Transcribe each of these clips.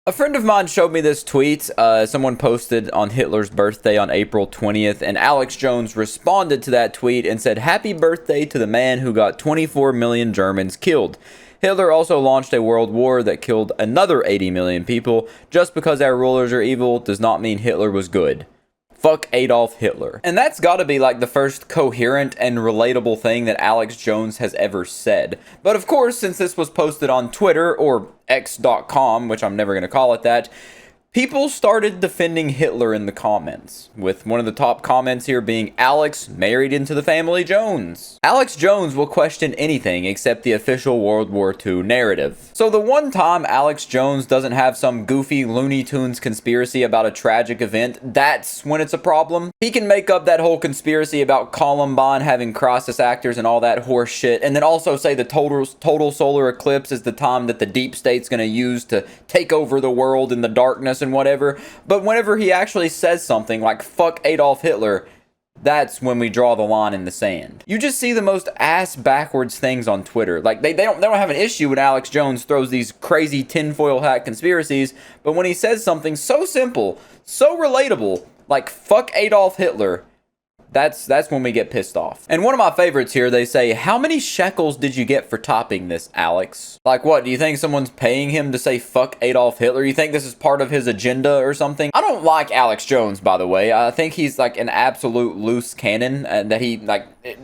A friend of mine showed me this tweet. Someone posted on Hitler's birthday on April 20th, and Alex Jones responded to that tweet and said, "Happy birthday to the man who got 24 million Germans killed. Hitler also launched a world war that killed another 80 million people. Just because our rulers are evil does not mean Hitler was good. Fuck Adolf Hitler." And that's gotta be like the first coherent and relatable thing that Alex Jones has ever said. But of course, since this was posted on Twitter, or X.com, which I'm never gonna call it that, people started defending Hitler in the comments, with one of the top comments here being Alex married into the family Jones. Alex Jones will question anything except the official World War II narrative. So the one time Alex Jones doesn't have some goofy Looney Tunes conspiracy about a tragic event, that's when it's a problem. He can make up that whole conspiracy about Columbine having crisis actors and all that horse shit, and then also say the total solar eclipse is the time that the deep state's gonna use to take over the world in the darkness and whatever. But whenever he actually says something like fuck Adolf Hitler, that's when we draw the line in the sand. You just see the most ass backwards things on Twitter. Like they don't have an issue when Alex Jones throws these crazy tinfoil hat conspiracies, but when he says something so simple, so relatable, like fuck Adolf Hitler, that's when we get pissed off. And one of my favorites here, they say, "How many shekels did you get for topping this, Alex?" Like what, do you think someone's paying him to say fuck Adolf Hitler? You think this is part of his agenda or something? I don't like Alex Jones, by the way. I think he's like an absolute loose cannon, and that he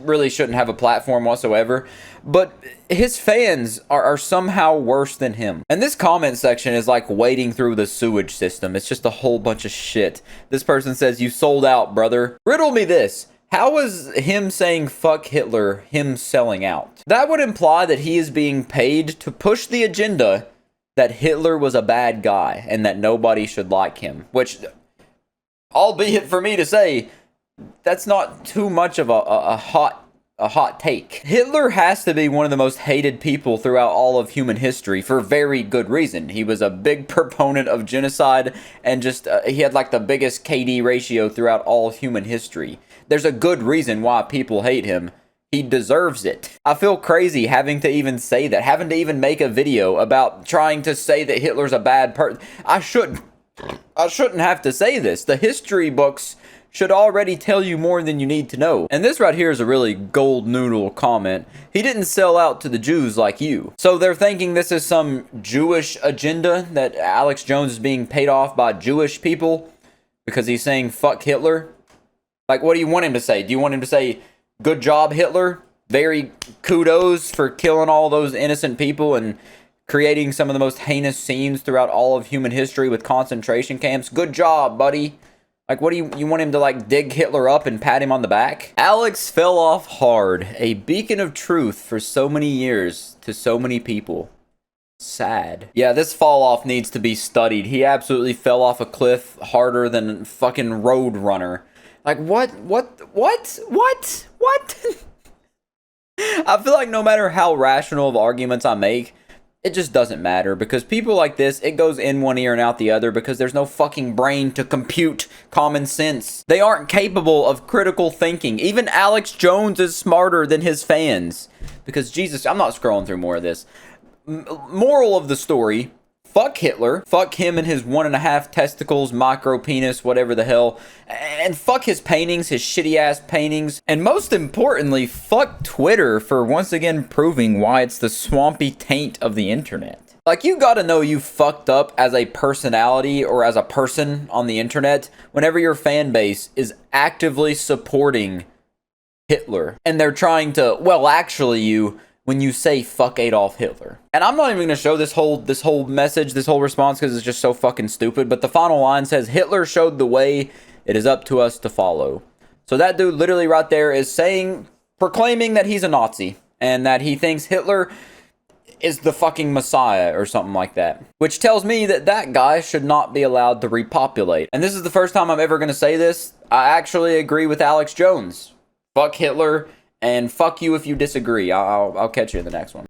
really shouldn't have a platform whatsoever. But his fans are somehow worse than him. And this comment section is like wading through the sewage system. It's just a whole bunch of shit. This person says, "You sold out, brother." Riddle me this. How was him saying fuck Hitler him selling out? That would imply that he is being paid to push the agenda that Hitler was a bad guy and that nobody should like him. Which, albeit for me to say, that's not too much of a hot take. Hitler has to be one of the most hated people throughout all of human history for very good reason. He was a big proponent of genocide, and just he had like the biggest KD ratio throughout all of human history. There's a good reason why people hate him. He deserves it. I feel crazy having to even say that, having to even make a video about trying to say that Hitler's a bad person. I shouldn't have to say this. The history books should already tell you more than you need to know. And this right here is a really gold noodle comment. "He didn't sell out to the Jews like you." So they're thinking this is some Jewish agenda, that Alex Jones is being paid off by Jewish people because he's saying fuck Hitler. Like, what do you want him to say? Do you want him to say, "Good job, Hitler. Very kudos for killing all those innocent people and creating some of the most heinous scenes throughout all of human history with concentration camps. Good job, buddy"? Like, what do you want him to, like, dig Hitler up and pat him on the back? Alex fell off hard. A beacon of truth for so many years to so many people. Sad. Yeah, this fall off needs to be studied. He absolutely fell off a cliff harder than fucking Road Runner. Like, what? I feel like no matter how rational of arguments I make, it just doesn't matter, because people like this, it goes in one ear and out the other because there's no fucking brain to compute common sense. They aren't capable of critical thinking. Even Alex Jones is smarter than his fans. Because, Jesus, I'm not scrolling through more of this. Moral of the story, fuck Hitler. Fuck him and his 1.5 testicles, micro penis, whatever the hell. And fuck his paintings, his shitty ass paintings. And most importantly, fuck Twitter for once again proving why it's the swampy taint of the internet. Like, you gotta know you fucked up as a personality or as a person on the internet whenever your fan base is actively supporting Hitler. And they're trying to, well, actually when you say fuck Adolf Hitler. And I'm not even gonna show this whole message, this whole response, because it's just so fucking stupid. But the final line says, "Hitler showed the way. It is up to us to follow." So that dude literally right there is proclaiming that he's a Nazi and that he thinks Hitler is the fucking Messiah or something like that. Which tells me that that guy should not be allowed to repopulate. And this is the first time I'm ever gonna say this. I actually agree with Alex Jones. Fuck Hitler. And fuck you if you disagree. I'll catch you in the next one.